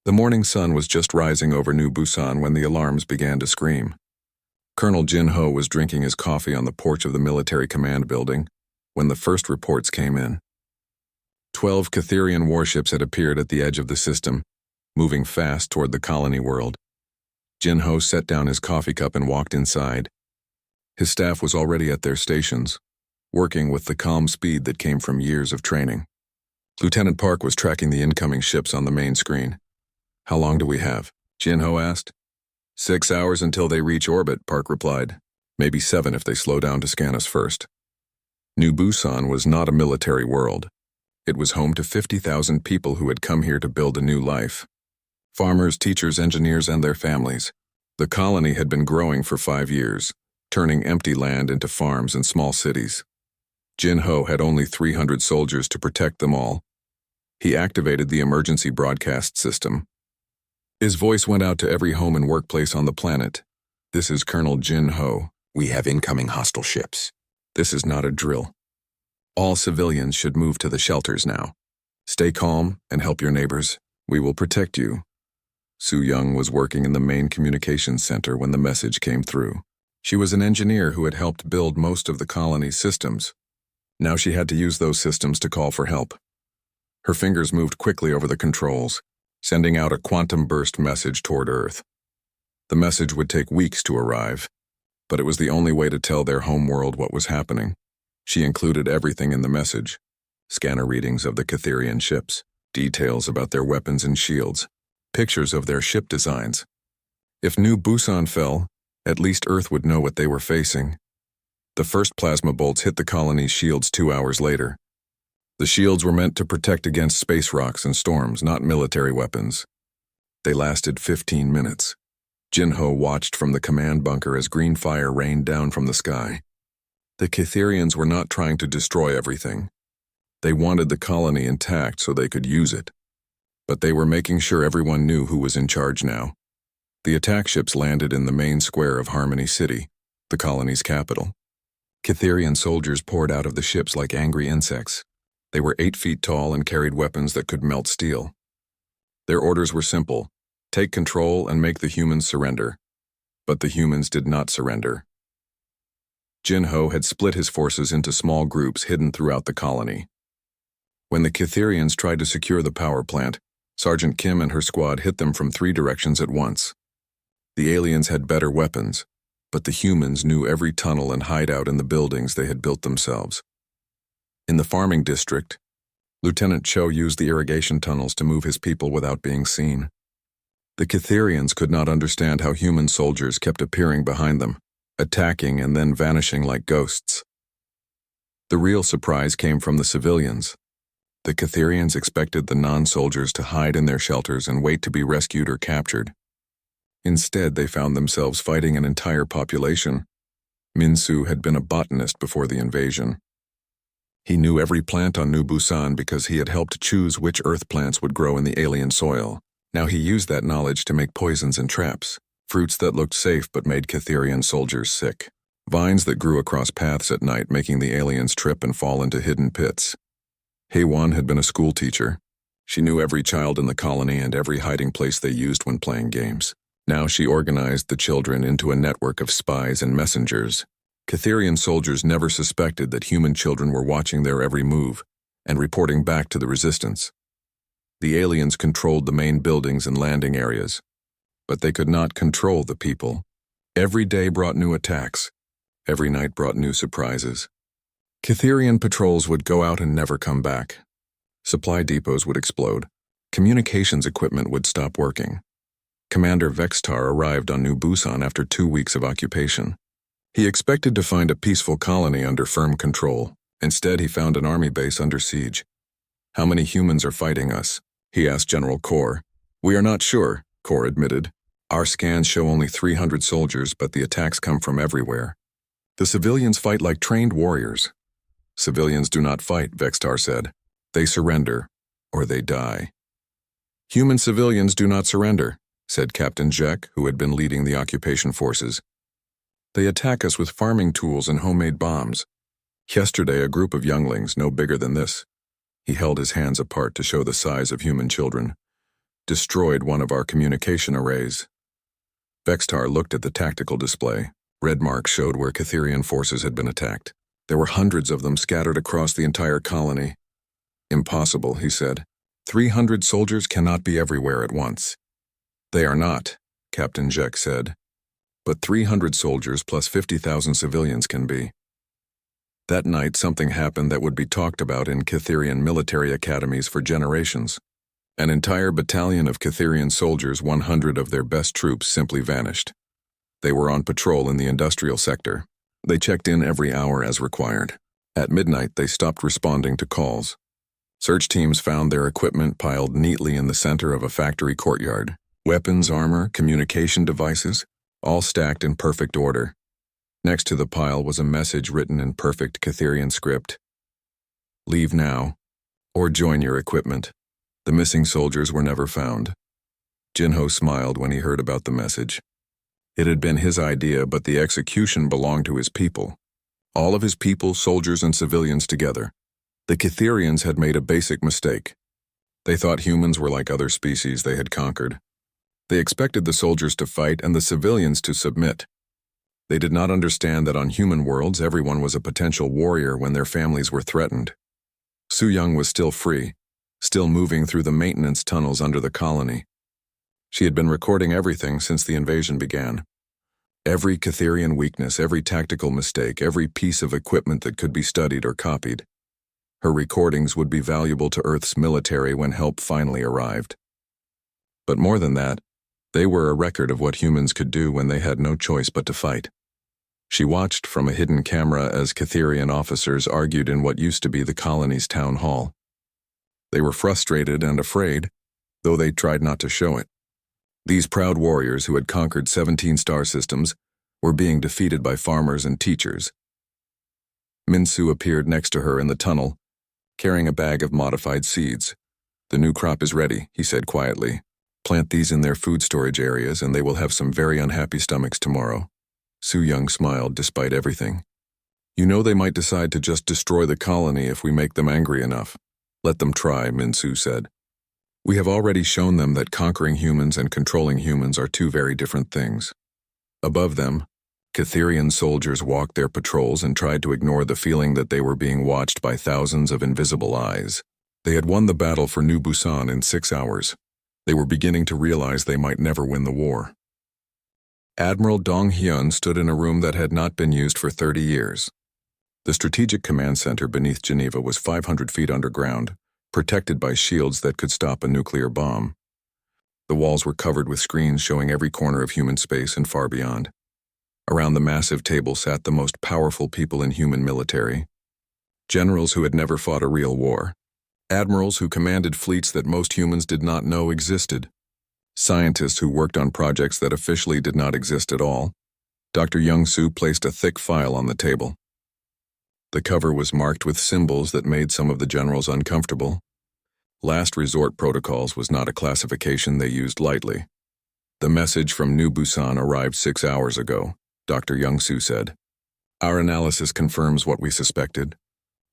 The morning sun was just rising over New Busan when the alarms began to scream. Colonel Jin Ho was drinking his coffee on the porch of the military command building when the first reports came in. 12 Catherian warships had appeared at the edge of the system, moving fast toward the colony world. Jin Ho set down his coffee cup and walked inside. His staff was already at their stations, working with the calm speed that came from years of training. Lieutenant Park was tracking the incoming ships on the main screen. "How long do we have?" Jin Ho asked. 6 hours until they reach orbit, Park replied. "Maybe 7 if they slow down to scan us first." New Busan was not a military world. It was home to 50,000 people who had come here to build a new life. Farmers, teachers, engineers, and their families. The colony had been growing for 5 years, turning empty land into farms and small cities. Jin Ho had only 300 soldiers to protect them all. He activated the emergency broadcast system. His voice went out to every home and workplace on the planet. "This is Colonel Jin Ho. We have incoming hostile ships. This is not a drill. All civilians should move to the shelters now. Stay calm and help your neighbors. We will protect you." Su Young was working in the main communications center when the message came through. She was an engineer who had helped build most of the colony's systems. Now she had to use those systems to call for help. Her fingers moved quickly over the controls, sending out a quantum burst message toward Earth. The message would take weeks to arrive, but it was the only way to tell their home world what was happening. She included everything in the message: scanner readings of the Catherian ships, details about their weapons and shields, pictures of their ship designs. If New Busan fell, at least Earth would know what they were facing. The first plasma bolts hit the colony's shields 2 hours later. The shields were meant to protect against space rocks and storms, not military weapons. They lasted 15 minutes. Jin Ho watched from the command bunker as green fire rained down from the sky. The Catherians were not trying to destroy everything. They wanted the colony intact so they could use it. But they were making sure everyone knew who was in charge now. The attack ships landed in the main square of Harmony City, the colony's capital. Catherian soldiers poured out of the ships like angry insects. They were 8 feet tall and carried weapons that could melt steel. Their orders were simple: take control and make the humans surrender. But the humans did not surrender. Jin Ho had split his forces into small groups hidden throughout the colony. When the Catherians tried to secure the power plant, Sergeant Kim and her squad hit them from 3 directions at once. The aliens had better weapons, but the humans knew every tunnel and hideout in the buildings they had built themselves. In the farming district, Lieutenant Cho used the irrigation tunnels to move his people without being seen. The Catherians could not understand how human soldiers kept appearing behind them, attacking and then vanishing like ghosts. The real surprise came from the civilians. The Catherians expected the non-soldiers to hide in their shelters and wait to be rescued or captured. Instead, they found themselves fighting an entire population. Min-Soo had been a botanist before the invasion. He knew every plant on New Busan because he had helped choose which earth plants would grow in the alien soil. Now he used that knowledge to make poisons and traps, fruits that looked safe but made Catherian soldiers sick, vines that grew across paths at night making the aliens trip and fall into hidden pits. Haewon had been a school teacher. She knew every child in the colony and every hiding place they used when playing games. Now she organized the children into a network of spies and messengers. Catherian soldiers never suspected that human children were watching their every move and reporting back to the resistance. The aliens controlled the main buildings and landing areas, but they could not control the people. Every day brought new attacks. Every night brought new surprises. Catherian patrols would go out and never come back. Supply depots would explode. Communications equipment would stop working. Commander Vextar arrived on New Busan after 2 weeks of occupation. He expected to find a peaceful colony under firm control. Instead, he found an army base under siege. "How many humans are fighting us?" he asked General Kor. "We are not sure," Kor admitted. "Our scans show only 300 soldiers, but the attacks come from everywhere. The civilians fight like trained warriors." "Civilians do not fight," Vextar said. "They surrender, or they die." "Human civilians do not surrender," said Captain Jack, who had been leading the occupation forces. "They attack us with farming tools and homemade bombs. Yesterday, a group of younglings no bigger than this." He held his hands apart to show the size of human children. destroyed one of our communication arrays. Vextar looked at the tactical display. Red marks showed where Catherian forces had been attacked. There were hundreds of them scattered across the entire colony. Impossible, he said. 300 soldiers cannot be everywhere at once. They are not, Captain Jek said. But 300 soldiers plus 50,000 civilians can be. That night, something happened that would be talked about in Catherian military academies for generations. An entire battalion of Catherian soldiers, 100 of their best troops, simply vanished. They were on patrol in the industrial sector. They checked in every hour as required. At midnight, they stopped responding to calls. Search teams found their equipment piled neatly in the center of a factory courtyard. Weapons, armor, communication devices, all stacked in perfect order. Next to the pile was a message written in perfect Catherian script. Leave now, or join your equipment. The missing soldiers were never found. Jinho smiled when he heard about the message. It had been his idea, but the execution belonged to his people. All of his people, soldiers and civilians together. The Catherians had made a basic mistake. They thought humans were like other species they had conquered. They expected the soldiers to fight and the civilians to submit. They did not understand that on human worlds everyone was a potential warrior when their families were threatened. Su Young was still free, still moving through the maintenance tunnels under the colony. She had been recording everything since the invasion began. Every Catherian weakness, every tactical mistake, every piece of equipment that could be studied or copied. Her recordings would be valuable to Earth's military when help finally arrived. But more than that, they were a record of what humans could do when they had no choice but to fight. She watched from a hidden camera as Catherian officers argued in what used to be the colony's town hall. They were frustrated and afraid, though they tried not to show it. These proud warriors who had conquered 17 star systems were being defeated by farmers and teachers. Minsu appeared next to her in the tunnel, carrying a bag of modified seeds. The new crop is ready, he said quietly. Plant these in their food storage areas and they will have some very unhappy stomachs tomorrow. Su Young smiled despite everything. You know they might decide to just destroy the colony if we make them angry enough. Let them try, Minsu said. We have already shown them that conquering humans and controlling humans are two very different things. Above them, Catherian soldiers walked their patrols and tried to ignore the feeling that they were being watched by thousands of invisible eyes. They had won the battle for New Busan in 6 hours. They were beginning to realize they might never win the war. Admiral Dong Hyun stood in a room that had not been used for 30 years. The Strategic Command Center beneath Geneva was 500 feet underground, protected by shields that could stop a nuclear bomb. The walls were covered with screens showing every corner of human space and far beyond. Around the massive table sat the most powerful people in human military. Generals who had never fought a real war. Admirals who commanded fleets that most humans did not know existed. Scientists who worked on projects that officially did not exist at all. Dr. Young-soo placed a thick file on the table. The cover was marked with symbols that made some of the generals uncomfortable. Last resort protocols was not a classification they used lightly. The message from New Busan arrived 6 hours ago, Dr. Young-soo said. Our analysis confirms what we suspected.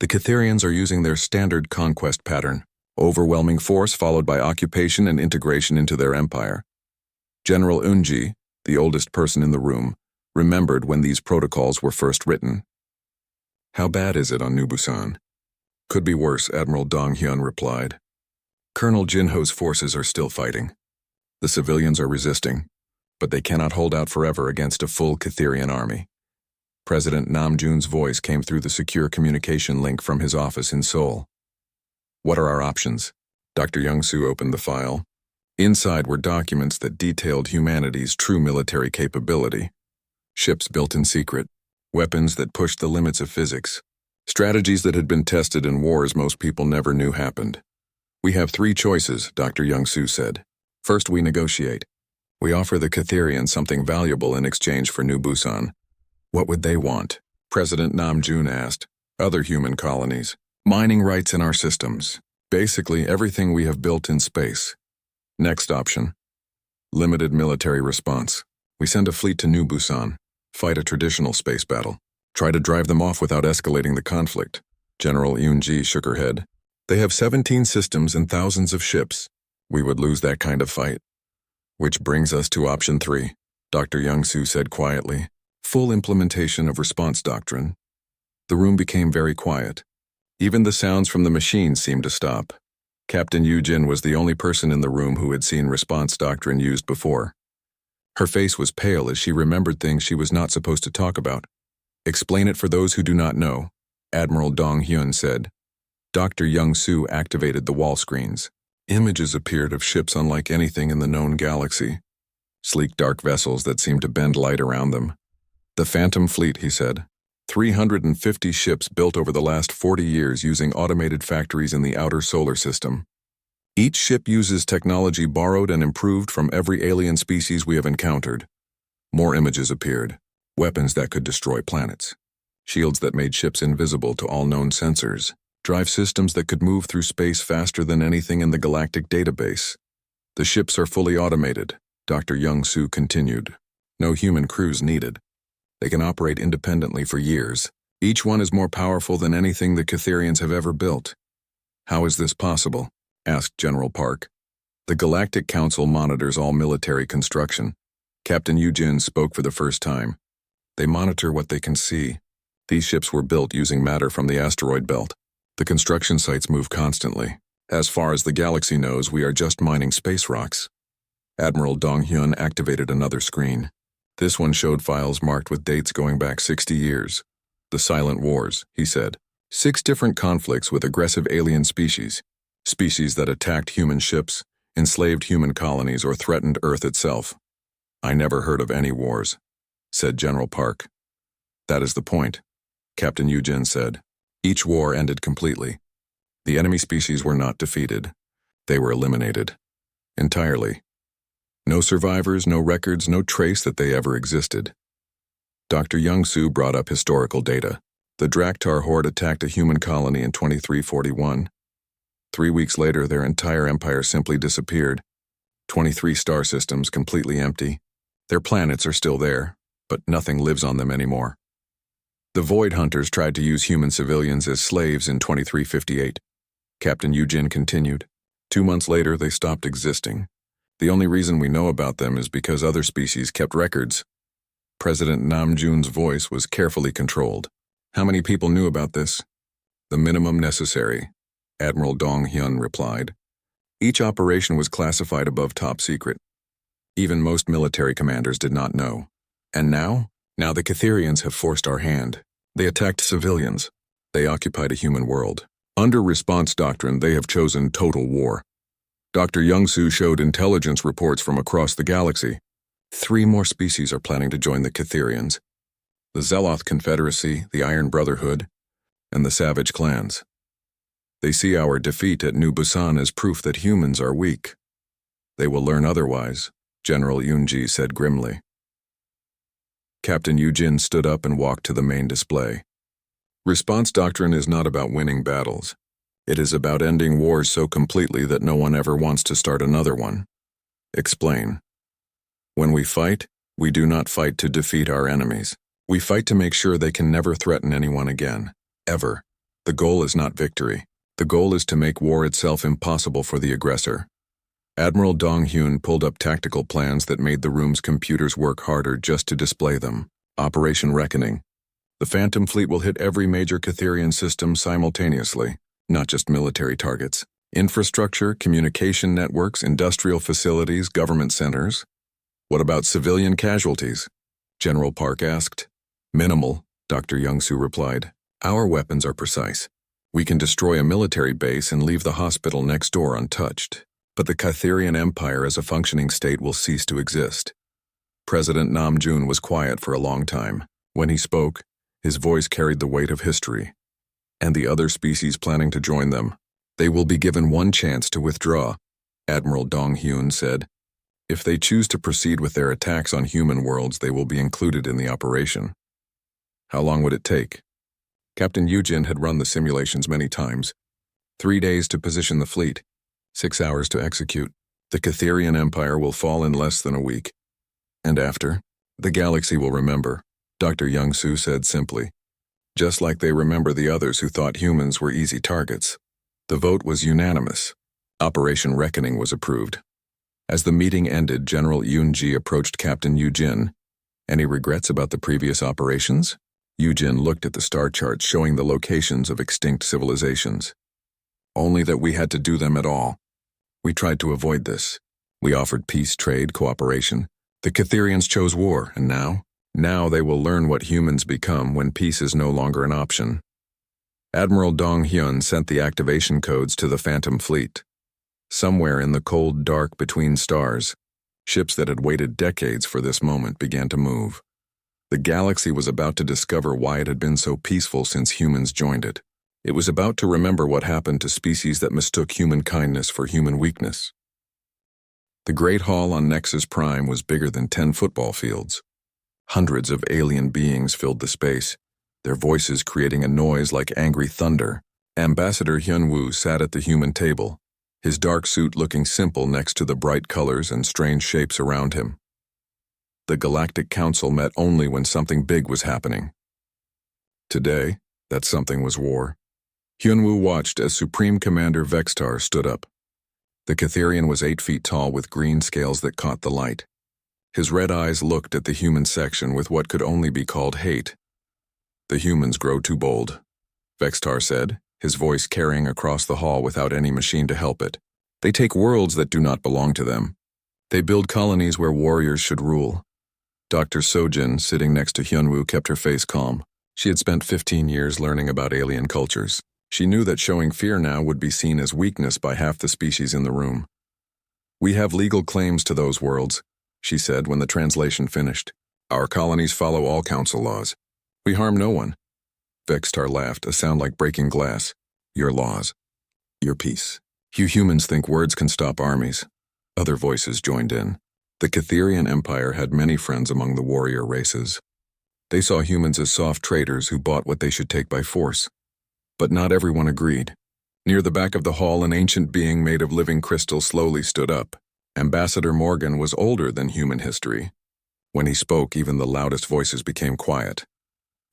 The Catherians are using their standard conquest pattern, overwhelming force followed by occupation and integration into their empire. General Eunji, the oldest person in the room, remembered when these protocols were first written. How bad is it on New Busan? Could be worse, Admiral Dong Hyun replied. Colonel Jinho's forces are still fighting. The civilians are resisting, but they cannot hold out forever against a full Catherian army. President Namjoon's voice came through the secure communication link from his office in Seoul. What are our options? Dr. Young-soo opened the file. Inside were documents that detailed humanity's true military capability. Ships built in secret, weapons that pushed the limits of physics, strategies that had been tested in wars most people never knew happened. We have 3 choices, Dr. Young-soo said. First, we negotiate. We offer the Catherians something valuable in exchange for New Busan. What would they want? President Namjoon asked. Other human colonies. Mining rights in our systems. Basically everything we have built in space. Next option. Limited military response. We send a fleet to New Busan. Fight a traditional space battle. Try to drive them off without escalating the conflict. General Eunji shook her head. They have 17 systems and thousands of ships. We would lose that kind of fight. Which brings us to option 3, Dr. Young-Soo said quietly. Full implementation of response doctrine. The room became very quiet. Even the sounds from the machines seemed to stop. Captain Yujin was the only person in the room who had seen response doctrine used before. Her face was pale as she remembered things she was not supposed to talk about. Explain it for those who do not know, Admiral Dong-hyun said. Dr. Young-Soo activated the wall screens. Images appeared of ships unlike anything in the known galaxy. Sleek dark vessels that seemed to bend light around them. The Phantom Fleet, he said. 350 ships built over the last 40 years using automated factories in the outer solar system. Each ship uses technology borrowed and improved from every alien species we have encountered. More images appeared. Weapons that could destroy planets. Shields that made ships invisible to all known sensors. Drive systems that could move through space faster than anything in the galactic database. The ships are fully automated, Dr. Young-Soo continued. No human crews needed. They can operate independently for years. Each one is more powerful than anything the Catherians have ever built. How is this possible? Asked General Park. The Galactic Council monitors all military construction. Captain Yujin spoke for the first time. They monitor what they can see. These ships were built using matter from the asteroid belt. The construction sites move constantly. As far as the galaxy knows, we are just mining space rocks. Admiral Dong-hyun activated another screen. This one showed files marked with dates going back 60 years. The Silent Wars, he said. 6 different conflicts with aggressive alien species. Species that attacked human ships, enslaved human colonies, or threatened Earth itself. I never heard of any wars, said General Park. That is the point, Captain Yujin said. Each war ended completely. The enemy species were not defeated. They were eliminated. Entirely. No survivors, no records, no trace that they ever existed. Dr. Young-Soo brought up historical data. The Draktar horde attacked a human colony in 2341. 3 weeks later, their entire empire simply disappeared. 23 star systems completely empty. Their planets are still there, but nothing lives on them anymore. The Void Hunters tried to use human civilians as slaves in 2358. Captain Yujin continued. 2 months later, they stopped existing. The only reason we know about them is because other species kept records. President Namjoon's voice was carefully controlled. How many people knew about this? The minimum necessary, Admiral Dong-hyun replied. Each operation was classified above top secret. Even most military commanders did not know. And now? Now the Catherians have forced our hand. They attacked civilians. They occupied a human world. Under response doctrine, they have chosen total war. Dr. Young-Soo showed intelligence reports from across the galaxy. 3 more species are planning to join the Catherians. The Zealoth Confederacy, the Iron Brotherhood, and the Savage Clans. They see our defeat at New Busan as proof that humans are weak. They will learn otherwise, General Yoonji said grimly. Captain Yujin stood up and walked to the main display. Response doctrine is not about winning battles. It is about ending wars so completely that no one ever wants to start another one. Explain. When we fight, we do not fight to defeat our enemies. We fight to make sure they can never threaten anyone again. Ever. The goal is not victory. The goal is to make war itself impossible for the aggressor. Admiral Dong-hyun pulled up tactical plans that made the room's computers work harder just to display them. Operation Reckoning. The Phantom Fleet will hit every major Catherian system simultaneously, not just military targets. Infrastructure, communication networks, industrial facilities, government centers. What about civilian casualties? General Park asked. Minimal, Dr. Young-Soo replied. Our weapons are precise. We can destroy a military base and leave the hospital next door untouched. But the Catherian Empire as a functioning state will cease to exist. President Namjoon was quiet for a long time. When he spoke, his voice carried the weight of history. And the other species planning to join them. They will be given one chance to withdraw, Admiral Dong-hyun said. If they choose to proceed with their attacks on human worlds, they will be included in the operation. How long would it take? Captain Yujin had run the simulations many times. 3 days to position the fleet. 6 hours to execute. The Catherian Empire will fall in less than a week. And after, the galaxy will remember, Dr. Young-Soo said simply. Just like they remember the others who thought humans were easy targets. The vote was unanimous. Operation Reckoning was approved. As the meeting ended, General Yoon-ji approached Captain Yu-jin. Any regrets about the previous operations? Yu-jin looked at the star charts showing the locations of extinct civilizations. Only that we had to do them at all. We tried to avoid this. We offered peace, trade, cooperation. The Catherians chose war, and now they will learn what humans become when peace is no longer an option. Admiral Dong-hyun sent the activation codes to the Phantom Fleet. Somewhere in the cold dark between stars, ships that had waited decades for this moment began to move. The galaxy was about to discover why it had been so peaceful since humans joined it. It was about to remember what happened to species that mistook human kindness for human weakness. The Great Hall on Nexus Prime was bigger than 10 football fields. Hundreds of alien beings filled the space, their voices creating a noise like angry thunder. Ambassador Hyun-woo sat at the human table, his dark suit looking simple next to the bright colors and strange shapes around him. The Galactic Council met only when something big was happening. Today, that something was war. Hyun-woo watched as Supreme Commander Vextar stood up. The Catherian was 8 feet tall with green scales that caught the light. His red eyes looked at the human section with what could only be called hate. "The humans grow too bold," Vextar said, his voice carrying across the hall without any machine to help it. "They take worlds that do not belong to them. They build colonies where warriors should rule." Dr. Sojin, sitting next to Hyun-woo, kept her face calm. She had spent 15 years learning about alien cultures. She knew that showing fear now would be seen as weakness by half the species in the room. "We have legal claims to those worlds," she said when the translation finished. "Our colonies follow all council laws. We harm no one." Vextar laughed, a sound like breaking glass. "Your laws. Your peace. You humans think words can stop armies." Other voices joined in. The Catherian Empire had many friends among the warrior races. They saw humans as soft traders who bought what they should take by force. But not everyone agreed. Near the back of the hall, an ancient being made of living crystal slowly stood up. Ambassador Morgan was older than human history. When he spoke, even the loudest voices became quiet.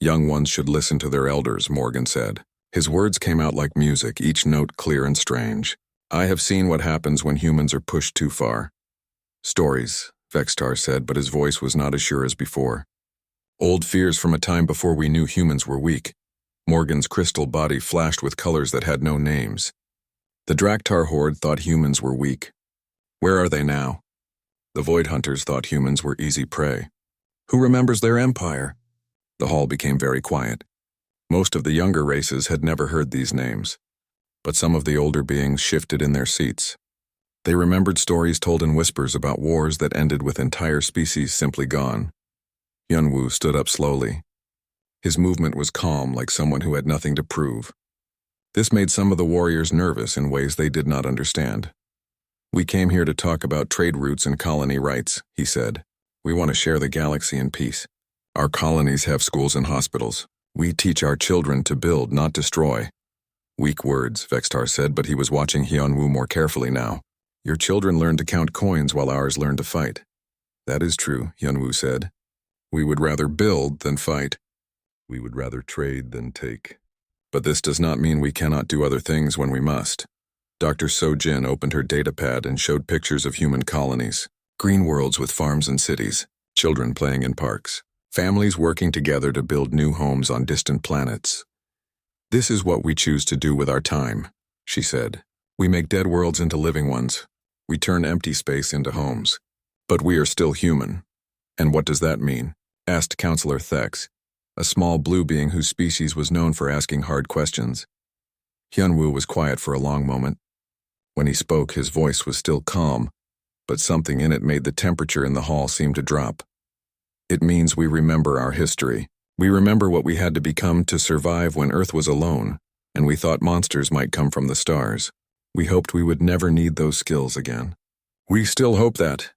"Young ones should listen to their elders," Morgan said. His words came out like music, each note clear and strange. "I have seen what happens when humans are pushed too far." "Stories," Vextar said, but his voice was not as sure as before. "Old fears from a time before we knew humans were weak." Morgan's crystal body flashed with colors that had no names. "The Draktar horde thought humans were weak. Where are they now? The Void Hunters thought humans were easy prey. Who remembers their empire?" The hall became very quiet. Most of the younger races had never heard these names, but some of the older beings shifted in their seats. They remembered stories told in whispers about wars that ended with entire species simply gone. Hyun-woo stood up slowly. His movement was calm, like someone who had nothing to prove. This made some of the warriors nervous in ways they did not understand. "We came here to talk about trade routes and colony rights," he said. "We want to share the galaxy in peace. Our colonies have schools and hospitals. We teach our children to build, not destroy." "Weak words," Vextar said, but he was watching Hyun-woo more carefully now. "Your children learn to count coins while ours learn to fight." "That is true," Hyun-woo said. "We would rather build than fight. We would rather trade than take. But this does not mean we cannot do other things when we must." Dr. Sojin opened her datapad and showed pictures of human colonies. Green worlds with farms and cities, children playing in parks, families working together to build new homes on distant planets. "This is what we choose to do with our time," she said. "We make dead worlds into living ones. We turn empty space into homes. But we are still human." "And what does that mean?" asked Counselor Thex, a small blue being whose species was known for asking hard questions. Hyun-woo was quiet for a long moment. When he spoke, his voice was still calm, but something in it made the temperature in the hall seem to drop. "It means we remember our history. We remember what we had to become to survive when Earth was alone, and we thought monsters might come from the stars. We hoped we would never need those skills again." "We still hope that."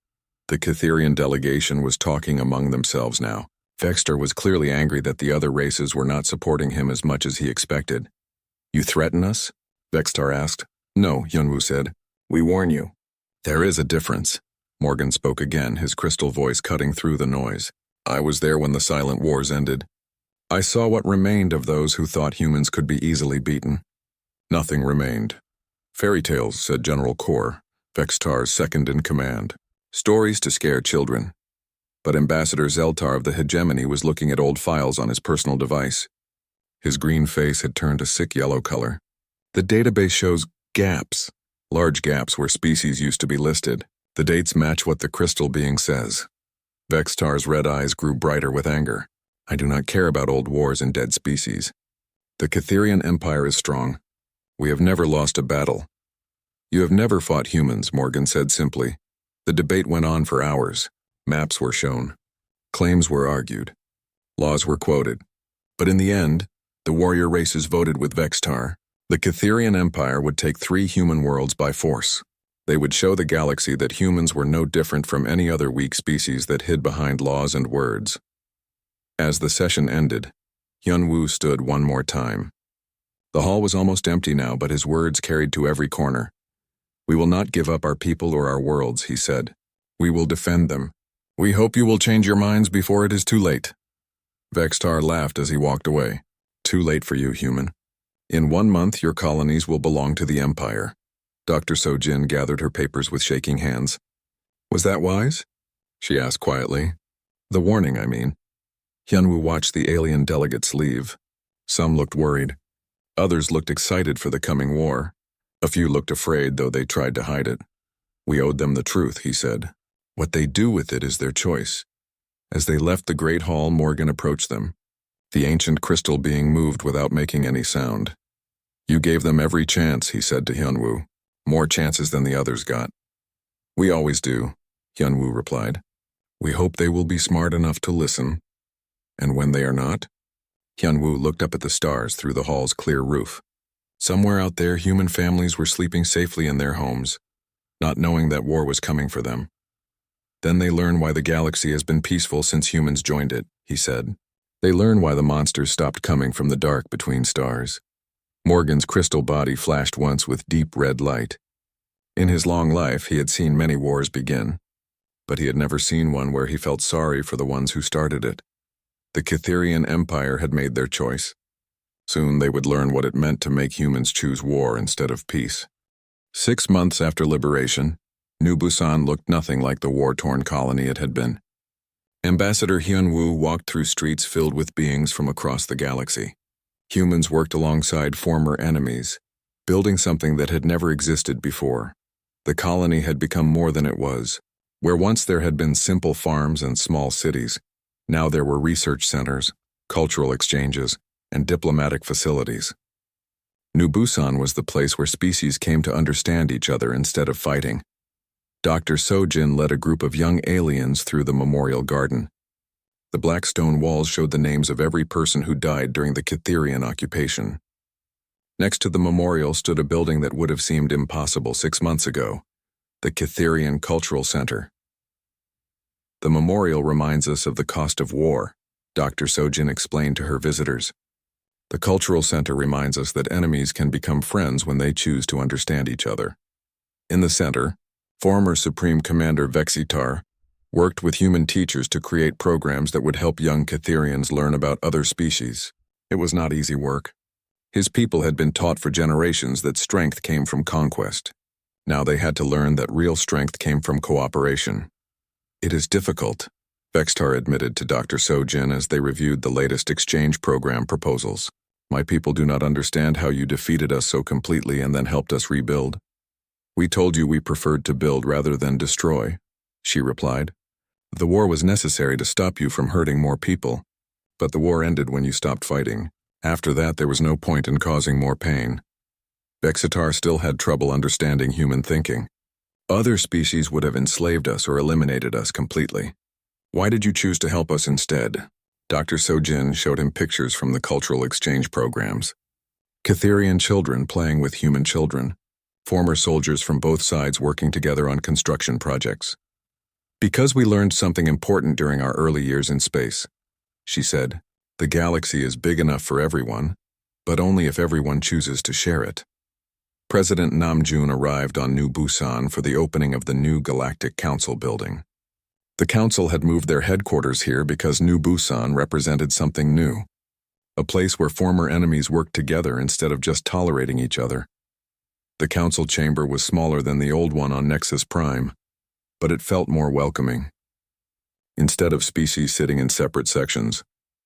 The Catherian delegation was talking among themselves now. Vextar was clearly angry that the other races were not supporting him as much as he expected. "You threaten us?" Vextar asked. "No," Hyun-woo said. "We warn you." "There is a difference." Morgan spoke again, his crystal voice cutting through the noise. "I was there when the silent wars ended. I saw what remained of those who thought humans could be easily beaten. Nothing remained. Fairy tales, said General Kor, Vextar's second in command. Stories to scare children. But Ambassador Zeltar of the Hegemony was looking at old files on his personal device. His green face had turned a sick yellow color. The database shows gaps, large gaps where species used to be listed. The dates match what the crystal being says. Vextar's red eyes grew brighter with anger. I do not care about old wars and dead species. The Catherian Empire is strong. We have never lost a battle. You have never fought humans, Morgan said simply. The debate went on for hours. Maps were shown. Claims were argued. Laws were quoted. But in the end, the warrior races voted with Vextar. The Catherian Empire would take 3 human worlds by force. They would show the galaxy that humans were no different from any other weak species that hid behind laws and words. As the session ended, Hyun-woo stood one more time. The hall was almost empty now, but his words carried to every corner. We will not give up our people or our worlds, he said. We will defend them. We hope you will change your minds before it is too late. Vextar laughed as he walked away. Too late for you, human. In 1 month, your colonies will belong to the Empire. Dr. Sojin gathered her papers with shaking hands. Was that wise? She asked quietly. The warning, I mean. Hyun-woo watched the alien delegates leave. Some looked worried. Others looked excited for the coming war. A few looked afraid, though they tried to hide it. We owed them the truth, he said. What they do with it is their choice. As they left the great hall, Morgan approached them, the ancient crystal being moved without making any sound. You gave them every chance, he said to Hyun-woo. More chances than the others got. We always do, Hyun-woo replied. We hope they will be smart enough to listen. And when they are not? Hyun-woo looked up at the stars through the hall's clear roof. Somewhere out there, human families were sleeping safely in their homes, not knowing that war was coming for them. Then they learn why the galaxy has been peaceful since humans joined it, he said. They learn why the monsters stopped coming from the dark between stars. Morgan's crystal body flashed once with deep red light. In his long life, he had seen many wars begin, but he had never seen one where he felt sorry for the ones who started it. The Catherian Empire had made their choice. Soon they would learn what it meant to make humans choose war instead of peace. 6 months after liberation, New Busan looked nothing like the war-torn colony it had been. Ambassador Hyun-woo walked through streets filled with beings from across the galaxy. Humans worked alongside former enemies, building something that had never existed before. The colony had become more than it was. Where once there had been simple farms and small cities, now there were research centers, cultural exchanges, and diplomatic facilities. New Busan was the place where species came to understand each other instead of fighting. Dr. Sojin led a group of young aliens through the memorial garden. The black stone walls showed the names of every person who died during the Catherian occupation. Next to the memorial stood a building that would have seemed impossible 6 months ago, the Catherian Cultural Center. The memorial reminds us of the cost of war, Dr. Sojin explained to her visitors. The Cultural Center reminds us that enemies can become friends when they choose to understand each other. In the center, former Supreme Commander Vexitar worked with human teachers to create programs that would help young Catherians learn about other species. It was not easy work. His people had been taught for generations that strength came from conquest. Now they had to learn that real strength came from cooperation. It is difficult, Vextar admitted to Dr. Sojin as they reviewed the latest exchange program proposals. My people do not understand how you defeated us so completely and then helped us rebuild. We told you we preferred to build rather than destroy, she replied. The war was necessary to stop you from hurting more people, but the war ended when you stopped fighting. After that, there was no point in causing more pain. Vexitar still had trouble understanding human thinking. Other species would have enslaved us or eliminated us completely. Why did you choose to help us instead? Dr. Sojin showed him pictures from the cultural exchange programs. Catherian children playing with human children. Former soldiers from both sides working together on construction projects. Because we learned something important during our early years in space, she said, the galaxy is big enough for everyone, but only if everyone chooses to share it. President Namjoon arrived on New Busan for the opening of the new Galactic Council building. The council had moved their headquarters here because New Busan represented something new, a place where former enemies worked together instead of just tolerating each other. The council chamber was smaller than the old one on Nexus Prime, but it felt more welcoming. Instead of species sitting in separate sections,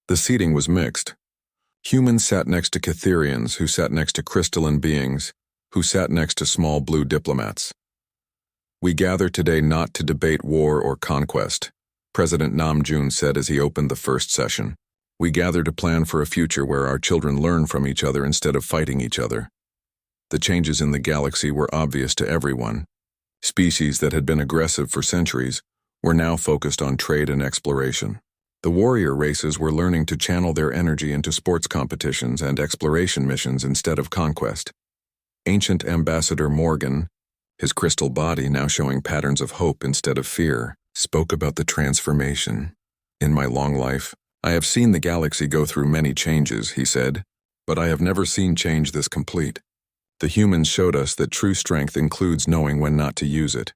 the seating was mixed. Humans sat next to Catherians, who sat next to crystalline beings, who sat next to small blue diplomats. "We gather today not to debate war or conquest," President Namjoon said as he opened the first session. "We gather to plan for a future where our children learn from each other instead of fighting each other." The changes in the galaxy were obvious to everyone. Species that had been aggressive for centuries were now focused on trade and exploration. The warrior races were learning to channel their energy into sports competitions and exploration missions instead of conquest. Ancient Ambassador Morgan, his crystal body now showing patterns of hope instead of fear, spoke about the transformation. "In my long life, I have seen the galaxy go through many changes," he said, "but I have never seen change this complete. The humans showed us that true strength includes knowing when not to use it."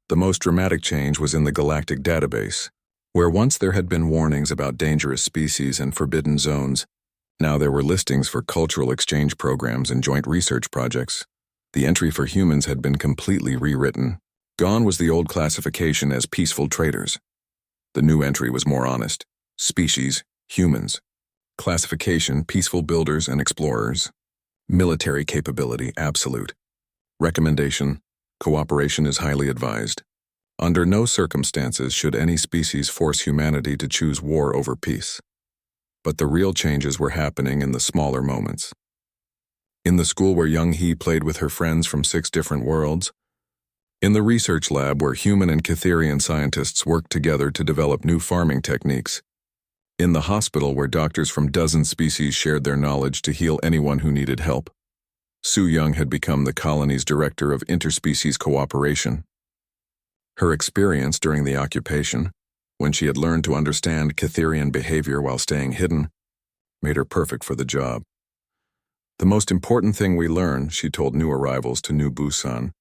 The most dramatic change was in the Galactic database. Where once there had been warnings about dangerous species and forbidden zones, now there were listings for cultural exchange programs and joint research projects. The entry for humans had been completely rewritten. Gone was the old classification as peaceful traders. The new entry was more honest. Species, humans. Classification, peaceful builders and explorers. Military capability, absolute. Recommendation, cooperation is highly advised. Under no circumstances should any species force humanity to choose war over peace. But the real changes were happening in the smaller moments. In the school where Young Hee played with her friends from 6 different worlds. In the research lab where human and Catherian scientists worked together to develop new farming techniques. In the hospital where doctors from dozen species shared their knowledge to heal anyone who needed help. Su Young had become the colony's director of interspecies cooperation. Her experience during the occupation, when she had learned to understand Catherian behavior while staying hidden, made her perfect for the job. "The most important thing we learn," she told new arrivals to New Busan,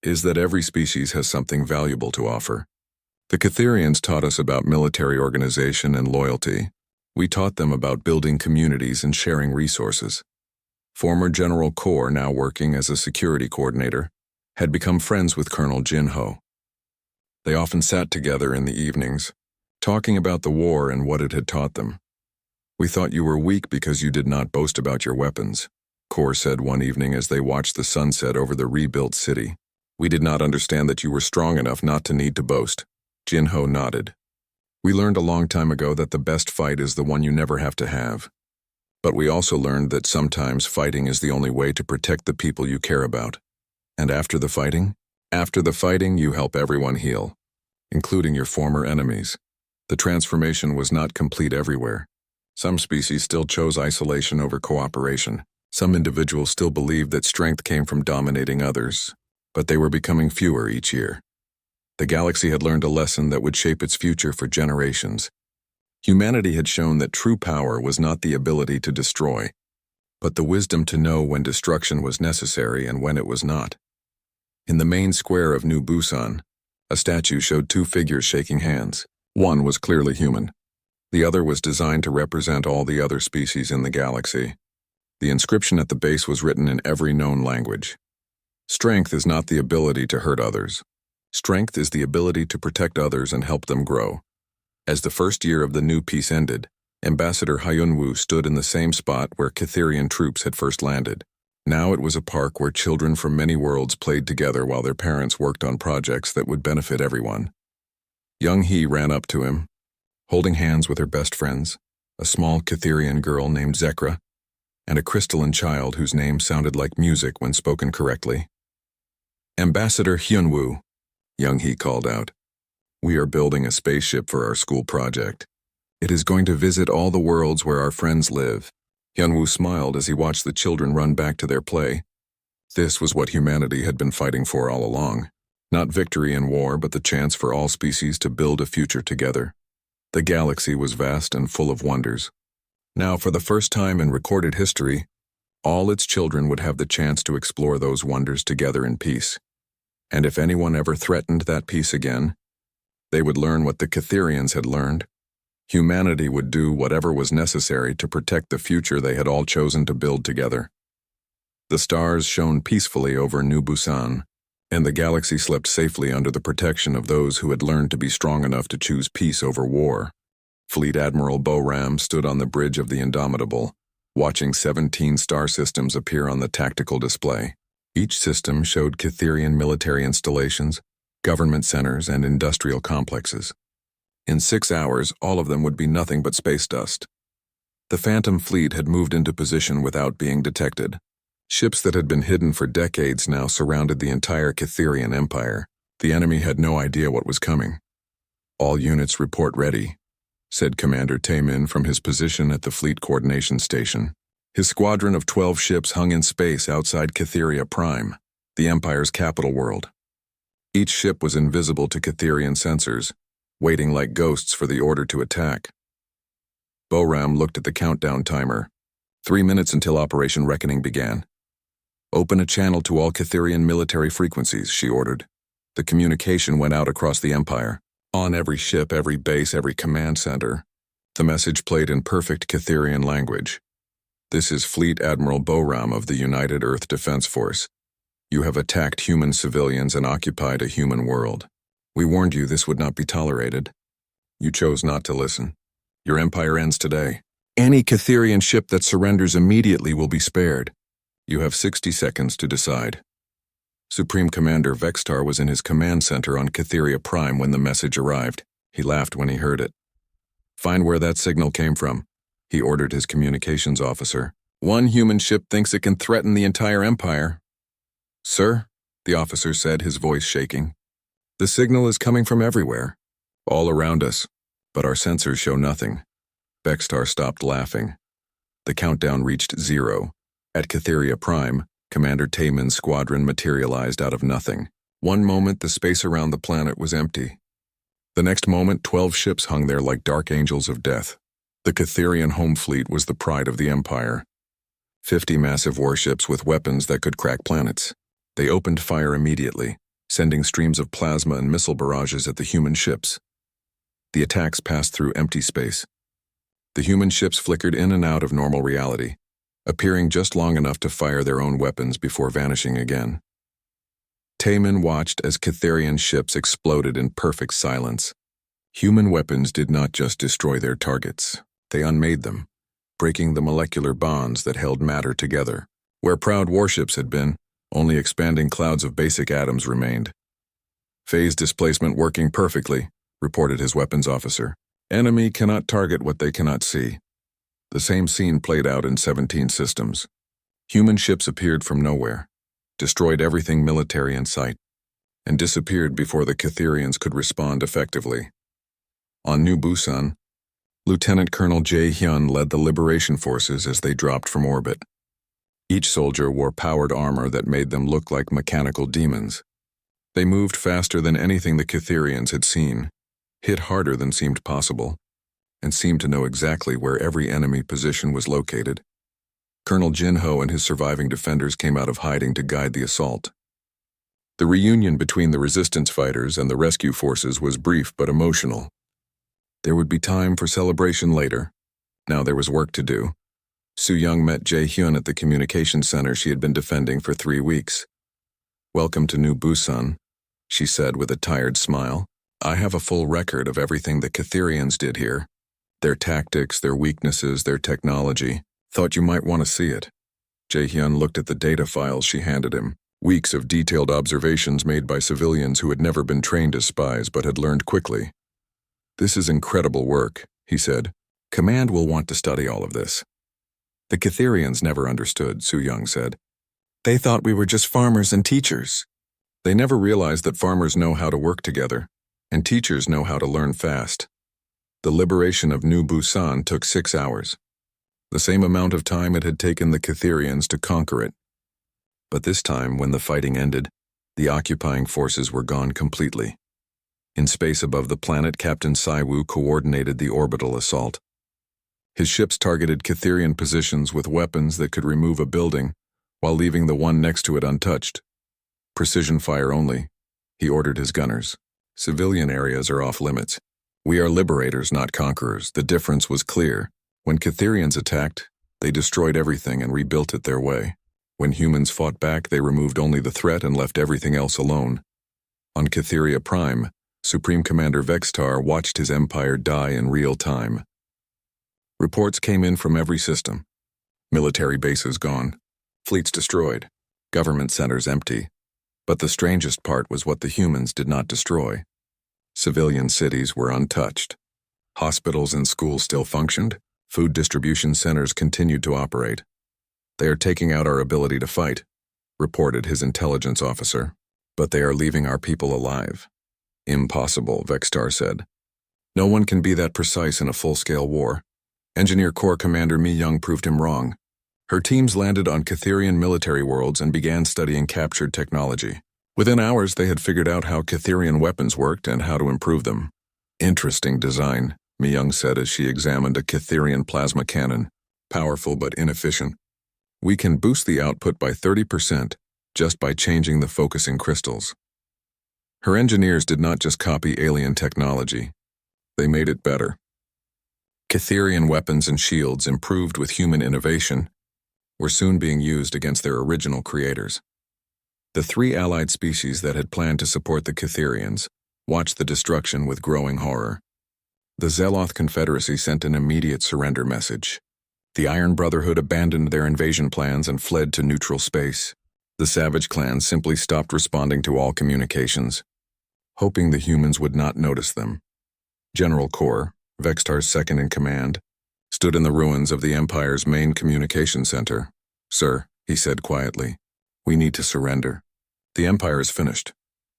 "is that every species has something valuable to offer. The Catherians taught us about military organization and loyalty. We taught them about building communities and sharing resources. Former General Kor, now working as a security coordinator, had become friends with Colonel Jin Ho. They often sat together in the evenings, talking about the war and what it had taught them. We thought you were weak because you did not boast about your weapons," Kor said one evening as they watched the sunset over the rebuilt city. "We did not understand that you were strong enough not to need to boast." Jin Ho nodded. "We learned a long time ago that the best fight is the one you never have to have. But we also learned that sometimes fighting is the only way to protect the people you care about. And after the fighting? After the fighting, you help everyone heal, including your former enemies. The transformation was not complete everywhere. Some species still chose isolation over cooperation. Some individuals still believed that strength came from dominating others, but they were becoming fewer each year. The galaxy had learned a lesson that would shape its future for generations. Humanity had shown that true power was not the ability to destroy, but the wisdom to know when destruction was necessary and when it was not. In the main square of New Busan, a statue showed 2 figures shaking hands. One was clearly human. The other was designed to represent all the other species in the galaxy. The inscription at the base was written in every known language. "Strength is not the ability to hurt others. Strength is the ability to protect others and help them grow." As the first year of the new peace ended, Ambassador Hyunwoo stood in the same spot where Catherian troops had first landed. Now it was a park where children from many worlds played together while their parents worked on projects that would benefit everyone. Young Hee ran up to him, holding hands with her best friends, a small Catherian girl named Zekra, and a crystalline child whose name sounded like music when spoken correctly. "Ambassador Hyunwoo," Young Hee called out. "We are building a spaceship for our school project. It is going to visit all the worlds where our friends live." Hyunwoo smiled as he watched the children run back to their play. This was what humanity had been fighting for all along. Not victory in war, but the chance for all species to build a future together. The galaxy was vast and full of wonders. Now, for the first time in recorded history, all its children would have the chance to explore those wonders together in peace. And if anyone ever threatened that peace again, they would learn what the Catherians had learned. Humanity would do whatever was necessary to protect the future they had all chosen to build together. The stars shone peacefully over New Busan, and the galaxy slept safely under the protection of those who had learned to be strong enough to choose peace over war. Fleet Admiral Bo-Ram stood on the bridge of the Indomitable, watching 17 star systems appear on the tactical display. Each system showed Cytherian military installations, government centers, and industrial complexes. In 6 hours, all of them would be nothing but space dust. The Phantom Fleet had moved into position without being detected. Ships that had been hidden for decades now surrounded the entire Cytherian Empire. The enemy had no idea what was coming. "All units report ready," said Commander Taemin from his position at the Fleet Coordination Station. His squadron of 12 ships hung in space outside Cytheria Prime, the Empire's capital world. Each ship was invisible to Cytherian sensors, waiting like ghosts for the order to attack. Bo-Ram looked at the countdown timer. 3 minutes until Operation Reckoning began. "Open a channel to all Cytherian military frequencies," she ordered. The communication went out across the Empire. On every ship, every base, every command center, the message played in perfect Cytherian language. "This is Fleet Admiral Bo-Ram of the United Earth Defense Force. You have attacked human civilians and occupied a human world. We warned you this would not be tolerated. You chose not to listen. Your empire ends today. Any Cytherian ship that surrenders immediately will be spared. You have 60 seconds to decide." Supreme Commander Vextar was in his command center on Cytheria Prime when the message arrived. He laughed when he heard it. "Find where that signal came from," he ordered his communications officer. "One human ship thinks it can threaten the entire empire." "Sir," the officer said, his voice shaking, "the signal is coming from everywhere, all around us, but our sensors show nothing." Vextar stopped laughing. The countdown reached 0. At Cytheria Prime, Commander Taemin's squadron materialized out of nothing. One moment, the space around the planet was empty. The next moment, 12 ships hung there like dark angels of death. The Cytherian home fleet was the pride of the Empire. 50 massive warships with weapons that could crack planets. They opened fire immediately, sending streams of plasma and missile barrages at the human ships. The attacks passed through empty space. The human ships flickered in and out of normal reality, appearing just long enough to fire their own weapons before vanishing again. Taemin watched as Cytherian ships exploded in perfect silence. Human weapons did not just destroy their targets, they unmade them, breaking the molecular bonds that held matter together. Where proud warships had been, only expanding clouds of basic atoms remained. "Phase displacement working perfectly," reported his weapons officer. "Enemy cannot target what they cannot see." The same scene played out in 17 systems. Human ships appeared from nowhere, destroyed everything military in sight, and disappeared before the Cytherians could respond effectively. On New Busan, Lieutenant Colonel Jae-hyun led the liberation forces as they dropped from orbit. Each soldier wore powered armor that made them look like mechanical demons. They moved faster than anything the Cytherians had seen, hit harder than seemed possible, and seemed to know exactly where every enemy position was located. Colonel Jin-ho and his surviving defenders came out of hiding to guide the assault. The reunion between the resistance fighters and the rescue forces was brief but emotional. There would be time for celebration later. Now there was work to do. Soo-young met Jae-hyun at the communications center she had been defending for 3 weeks. "Welcome to New Busan," she said with a tired smile. "I have a full record of everything the Cytherians did here. Their tactics, their weaknesses, their technology. Thought you might want to see it." Jae-hyun looked at the data files she handed him. Weeks of detailed observations made by civilians who had never been trained as spies but had learned quickly. "This is incredible work," he said. "Command will want to study all of this." "The Cytherians never understood," Soo-young said. "They thought we were just farmers and teachers." "They never realized that farmers know how to work together, and teachers know how to learn fast." The liberation of New Busan took 6 hours, the same amount of time it had taken the Cytherians to conquer it. But this time, when the fighting ended, the occupying forces were gone completely. In space above the planet, Captain Saiwoo coordinated the orbital assault. His ships targeted Cytherian positions with weapons that could remove a building, while leaving the one next to it untouched. "Precision fire only," he ordered his gunners. "Civilian areas are off limits. We are liberators, not conquerors." The difference was clear. When Cytherians attacked, they destroyed everything and rebuilt it their way. When humans fought back, they removed only the threat and left everything else alone. On Kytheria Prime, Supreme Commander Vextar watched his empire die in real time. Reports came in from every system. Military bases gone, fleets destroyed, government centers empty. But the strangest part was what the humans did not destroy. Civilian cities were untouched. Hospitals and schools still functioned. Food distribution centers continued to operate. "They are taking out our ability to fight," reported his intelligence officer. "But they are leaving our people alive." "Impossible," Vextar said. "No one can be that precise in a full-scale war." Engineer Corps Commander Mi Young proved him wrong. Her teams landed on Kytherian military worlds and began studying captured technology. Within hours, they had figured out how Kytherian weapons worked and how to improve them. "Interesting design," Mi Young said as she examined a Kytherian plasma cannon. "Powerful but inefficient. We can boost the output by 30% just by changing the focusing crystals." Her engineers did not just copy alien technology. They made it better. Kytherian weapons and shields, improved with human innovation, were soon being used against their original creators. The three allied species that had planned to support the Kytherians watched the destruction with growing horror. The Zeloth Confederacy sent an immediate surrender message. The Iron Brotherhood abandoned their invasion plans and fled to neutral space. The Savage clans simply stopped responding to all communications, hoping the humans would not notice them. General Kor, Vextar's second-in-command, stood in the ruins of the Empire's main communication center. "Sir," he said quietly, "we need to surrender. The Empire is finished."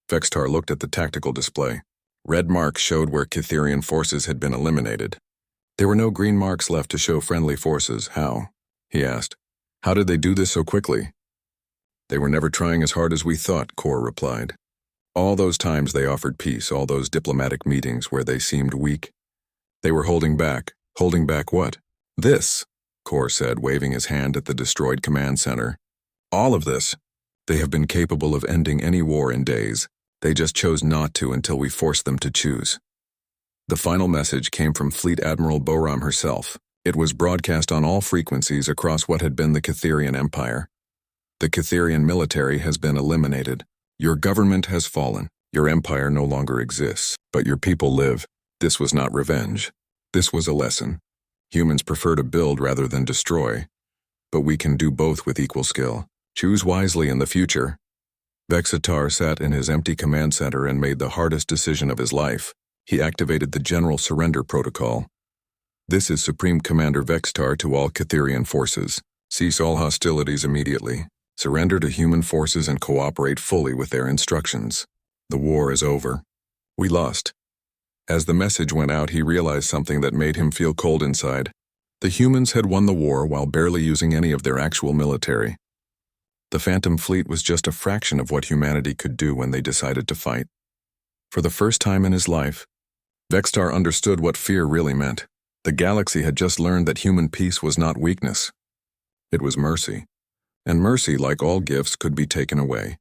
Vextar looked at the tactical display. Red marks showed where Kytherian forces had been eliminated. There were no green marks left to show friendly forces. "How?" he asked. "How did they do this so quickly?" "They were never trying as hard as we thought," Kor replied. "All those times they offered peace, all those diplomatic meetings where they seemed weak. They were holding back. Holding back what?" "This," Kor said, waving his hand at the destroyed command center. "All of this. They have been capable of ending any war in days. They just chose not to until we forced them to choose." The final message came from Fleet Admiral Boram herself. It was broadcast on all frequencies across what had been the Kytherian Empire. "The Kytherian military has been eliminated. Your government has fallen. Your empire no longer exists, but your people live. This was not revenge. This was a lesson. Humans prefer to build rather than destroy, but we can do both with equal skill. Choose wisely in the future." Vexatar sat in his empty command center and made the hardest decision of his life. He activated the General Surrender Protocol. "This is Supreme Commander Vextar to all Kytherian forces. Cease all hostilities immediately. Surrender to human forces and cooperate fully with their instructions. The war is over. We lost." As the message went out, he realized something that made him feel cold inside. The humans had won the war while barely using any of their actual military. The Phantom Fleet was just a fraction of what humanity could do when they decided to fight. For the first time in his life, Vextar understood what fear really meant. The galaxy had just learned that human peace was not weakness. It was mercy. And mercy, like all gifts, could be taken away.